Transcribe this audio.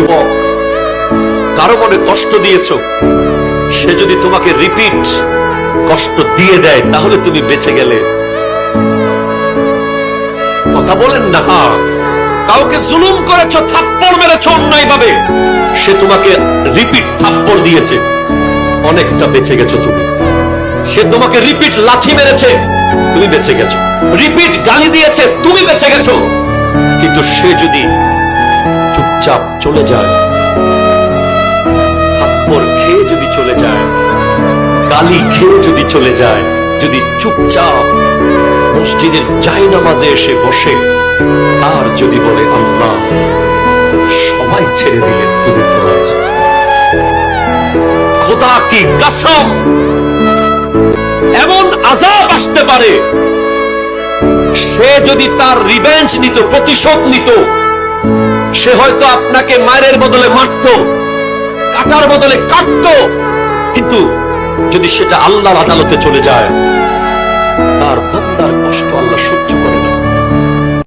যুবক, কারো মনে কষ্ট দিয়েছ, সে যদি তোমাকে রিপিট কষ্ট দিয়ে দেয় তাহলে তুমি বেঁচে গেলে। কথা বলেন না। কাউকে জুলুম করেছ, থাপ্পড় মেরেছ অন্যায় ভাবে, সে তোমাকে রিপিট থাপ্পড় দিয়েছে, অনেকটা বেঁচে গেছো তুমি। সে তোমাকে রিপিট লাথি মেরেছে, তুমি বেঁচে গেছো। রিপিট গালি দিয়েছে, তুমি বেঁচে গেছো। কিন্তু সে যদি চুপচাপ চলে যায়, থাপ্পড় খেয়ে যদি চলে যায়, গালি খেয়ে যদি চলে যায়, যদি চুপচাপ মসজিদের জায়নামাজে এসে বসে আর যদি বলে আল্লাহ সবাই ছেড়ে দিলে তুমি তো আছো, খোদা কি কসম, এমন আযাব আসতে পারে, সে যদি তার রিভেঞ্জ নিত, প্রতিশোধ নিত, সে হয়তো আপনাকে মায়ের বদলে মারত, কাটার বদলে কাটত। কিন্তু যদি সেটা আল্লাহর আদালতে চলে যায়, তার বান্দার